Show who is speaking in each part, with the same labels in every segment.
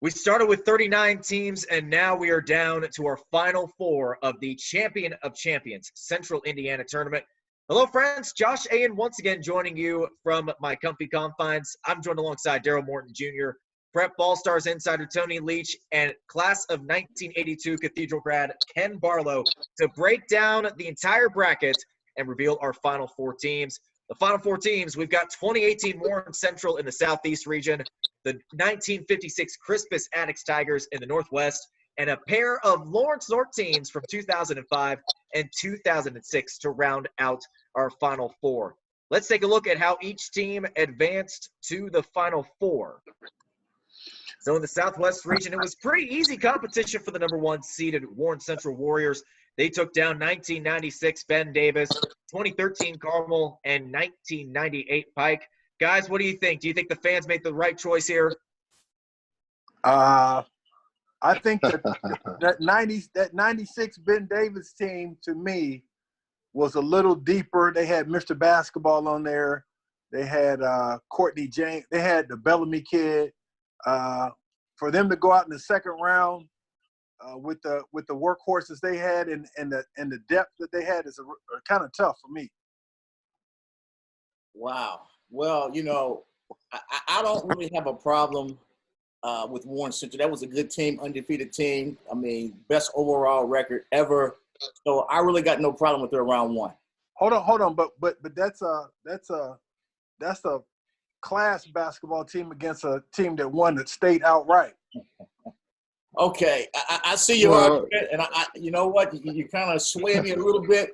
Speaker 1: We started with 39 teams, and now we are down to our final four of the Champion of Champions Central Indiana Tournament. Hello, friends. Josh Ayen once again joining you from my comfy confines. I'm joined alongside Darrell Morton Jr., Prep Ball-Stars insider Tony Leach, and class of 1982 Cathedral grad Ken Barlow to break down the entire bracket and reveal our final four teams. The final four teams, we've got 2018 Warren Central in the Southeast region, the 1956 Crispus Attucks Tigers in the Northwest, and a pair of Lawrence North teams from 2005 and 2006 to round out our Final Four. Let's take a look at how each team advanced to the Final Four. So in the Southwest region, it was pretty easy competition for the number one seeded Warren Central Warriors. They took down 1996 Ben Davis, 2013 Carmel, and 1998 Pike. Guys, what do you think? Do you think the fans made the right choice here?
Speaker 2: I think that 96 Ben Davis team, to me, was a little deeper. They had Mr. Basketball on there. They had Courtney James. They had the Bellamy kid. For them to go out in the second round with the workhorses they had and the depth that they had is kind of tough for me.
Speaker 3: Wow. Well, you know, I don't really have a problem with Warren Central. That was a good team, undefeated team. I mean, best overall record ever. So I really got no problem with their round one.
Speaker 2: Hold on, but that's a class basketball team against a team that won the state outright.
Speaker 3: Okay, I see your argument, and I you know what, you kind of sway me a little bit,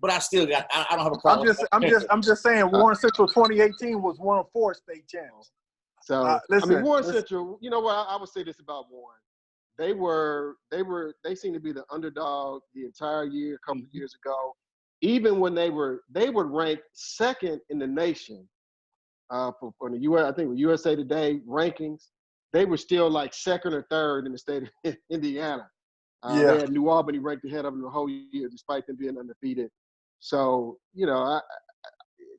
Speaker 3: but I still got I don't have a problem.
Speaker 2: I'm just saying Warren Central 2018 was one of four state champs.
Speaker 4: So listen, I mean, Warren Central. You know what? I would say this about Warren. They seemed to be the underdog the entire year. A couple of years ago, even when they were ranked second in the nation. For the US, I think with USA Today rankings, they were still like second or third in the state of Indiana. They had New Albany ranked ahead of them the whole year, despite them being undefeated. So you know,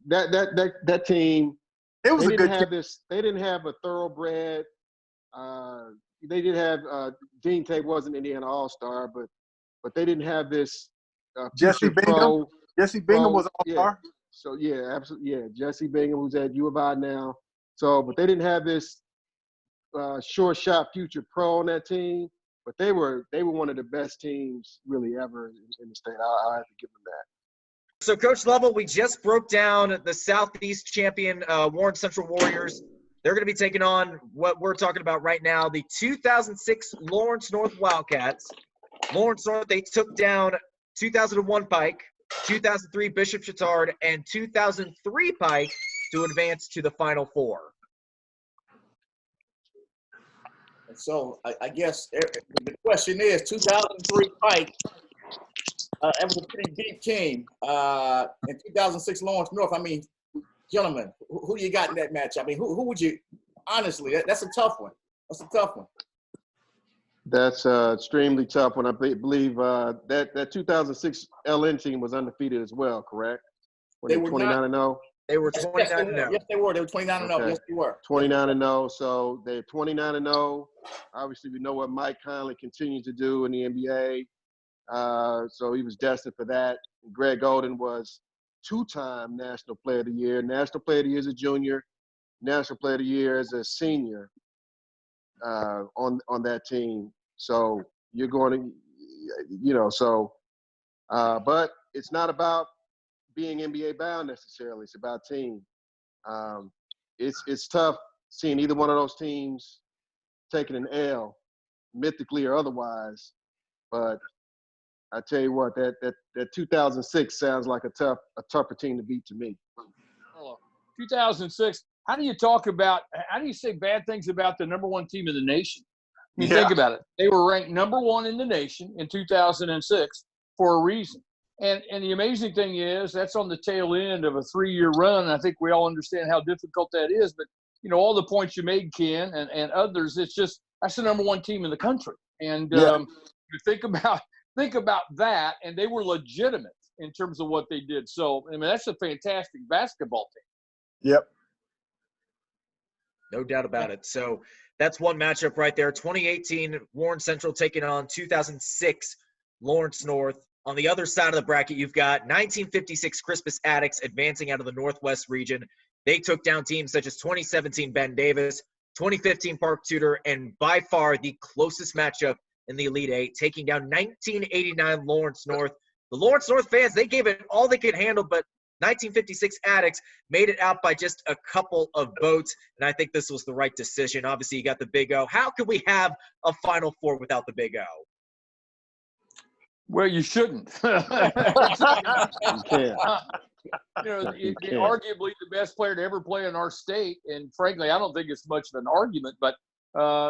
Speaker 4: that team, it was a good team. They didn't have a thoroughbred. They did have Dean Tate wasn't Indiana All-Star, but they didn't have this.
Speaker 2: Jesse Bingham. Jesse Bingham was All-Star.
Speaker 4: Yeah. So yeah, absolutely, yeah. Jesse Bingham, who's at U of I now. So, but they didn't have this short shot future pro on that team. But they were one of the best teams really ever in the state. I have to give them that.
Speaker 1: So, Coach Lovell, we just broke down the Southeast champion Warren Central Warriors. They're going to be taking on what we're talking about right now, the 2006 Lawrence North Wildcats. Lawrence North, they took down 2001 Pike, 2003 Bishop Chatard, and 2003 Pike to advance to the Final Four.
Speaker 3: And so I guess the question is, 2003 Pike, that was a pretty deep team. In 2006 Lawrence North, I mean, gentlemen, who you got in that match? I mean, who would you – honestly, that's a tough one. That's a tough one.
Speaker 4: That's extremely tough one. I believe that 2006 LN team was undefeated as well, correct?
Speaker 3: They were
Speaker 4: 29-0.
Speaker 1: They were 29-0.
Speaker 3: Yes, they were. They were 29-0.
Speaker 4: Okay.
Speaker 3: Yes, they were.
Speaker 4: 29-0. So they're 29-0. Obviously, we know what Mike Conley continues to do in the NBA. So he was destined for that. Greg Golden was two-time National Player of the Year. National Player of the Year as a junior. National Player of the Year as a senior. On that team. So you're going to, you know, so, but it's not about being NBA bound necessarily. It's about team. It's tough seeing either one of those teams taking an L, mythically or otherwise. But I tell you what, that 2006 sounds like a tougher team to beat to me.
Speaker 5: 2006. How do you say bad things about the number one team in the nation? You think about it. They were ranked number one in the nation in 2006 for a reason. And the amazing thing is that's on the tail end of a 3-year run. I think we all understand how difficult that is. But, you know, all the points you made, Ken, and others, it's just that's the number one team in the country. And you think about that, and they were legitimate in terms of what they did. So, I mean, that's a fantastic basketball team.
Speaker 2: Yep.
Speaker 1: No doubt about it. So that's one matchup right there. 2018 Warren Central taking on 2006 Lawrence North. On the other side of the bracket, you've got 1956 Crispus Attucks advancing out of the Northwest region. They took down teams such as 2017 Ben Davis, 2015 Park Tudor, and by far the closest matchup in the Elite Eight, taking down 1989 Lawrence North. The Lawrence North fans, they gave it all they could handle, but 1956 Attucks made it out by just a couple of votes, and I think this was the right decision. Obviously, you got the Big O. How could we have a Final Four without the Big O?
Speaker 5: Well, you shouldn't.
Speaker 4: You can't.
Speaker 5: Arguably the best player to ever play in our state, and frankly, I don't think it's much of an argument. But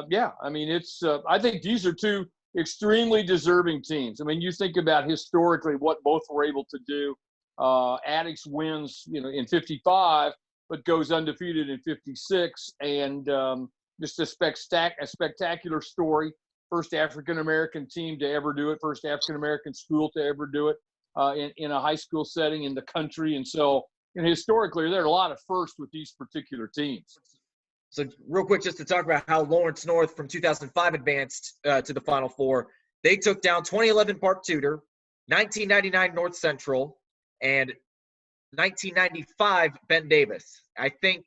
Speaker 5: yeah, I mean, it's. I think these are two extremely deserving teams. I mean, you think about historically what both were able to do. Attucks wins, in '55, but goes undefeated in '56, and just a spectacular story. First African-American team to ever do it, first African-American school to ever do it in a high school setting in the country. And so, historically, there are a lot of firsts with these particular teams.
Speaker 1: So real quick, just to talk about how Lawrence North from 2005 advanced to the Final Four. They took down 2011 Park Tudor, 1999 North Central, and 1995 Ben Davis. I think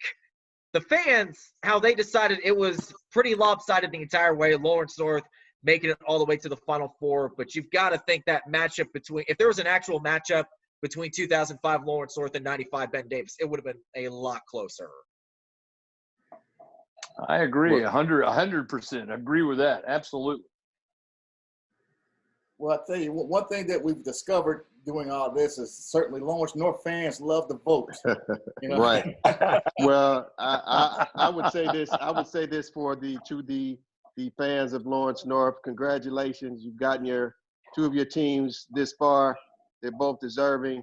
Speaker 1: the fans, how they decided it was pretty lopsided the entire way. Lawrence North making it all the way to the Final Four. But you've got to think that matchup between – if there was an actual matchup between 2005 Lawrence North and 95 Ben Davis, it would have been a lot closer.
Speaker 5: I agree, 100% agree with that. Absolutely.
Speaker 3: Well, I tell you, one thing that we've discovered doing all this is certainly Lawrence North fans love the vote.
Speaker 4: Right. Well, I would say this. I would say this for the fans of Lawrence North. Congratulations, you've gotten two of your teams this far. They're both deserving.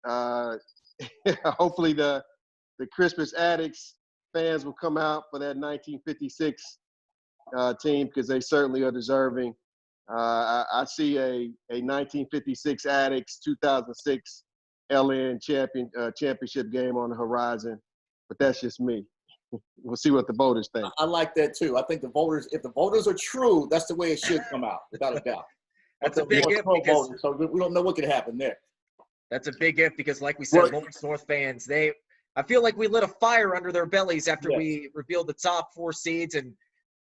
Speaker 4: Hopefully, the Crispus Attucks fans will come out for that 1956 team because they certainly are deserving. I see a 1956 Attucks 2006 LN championship game on the horizon, but that's just me. We'll see what the voters think.
Speaker 3: I like that too. I think if the voters are true, that's the way it should come out, without a doubt.
Speaker 1: That's a big if because
Speaker 3: so we don't know what could happen there.
Speaker 1: That's a big if because, like we said, Lawrence North fans, I feel like we lit a fire under their bellies after we revealed the top 4 seeds and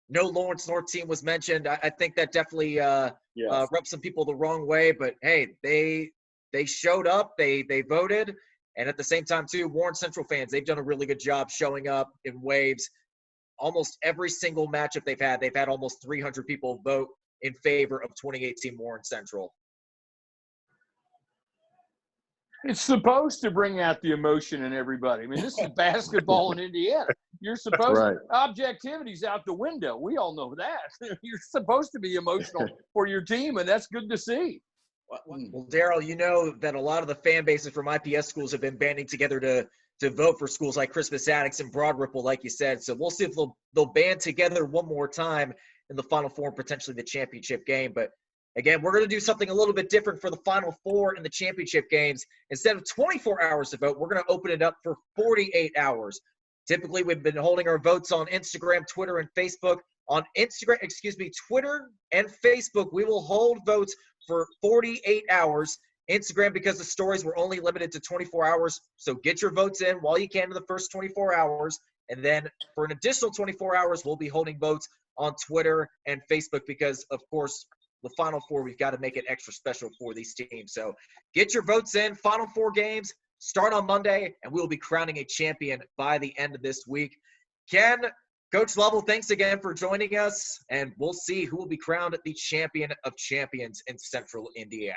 Speaker 1: no Lawrence North team was mentioned. I think that definitely rubbed some people the wrong way. But hey, they showed up, they voted, and at the same time too, Warren Central fans, they've done a really good job showing up in waves. Almost every single matchup they've had almost 300 people vote in favor of 2018 Warren Central.
Speaker 5: It's supposed to bring out the emotion in everybody. I mean, this is basketball in Indiana. You're supposed to – objectivity's out the window. We all know that. You're supposed to be emotional for your team, and that's good to see.
Speaker 1: Well, Darrell, you know that a lot of the fan bases from IPS schools have been banding together to vote for schools like Crispus Attucks and Broad Ripple, like you said. So we'll see if they'll band together one more time in the Final Four and potentially the championship game. But again, we're going to do something a little bit different for the Final Four and the championship games. Instead of 24 hours to vote, we're going to open it up for 48 hours. Typically, we've been holding our votes on Instagram, Twitter, and Facebook. On Twitter and Facebook, we will hold votes for 48 hours. Instagram, because the stories were only limited to 24 hours. So get your votes in while you can in the first 24 hours. And then for an additional 24 hours, we'll be holding votes on Twitter and Facebook because, of course, the Final Four, we've got to make it extra special for these teams. So get your votes in. Final 4 games start on Monday, and we'll be crowning a champion by the end of this week. Ken, Coach Lovell, thanks again for joining us, and we'll see who will be crowned the champion of champions in Central Indiana.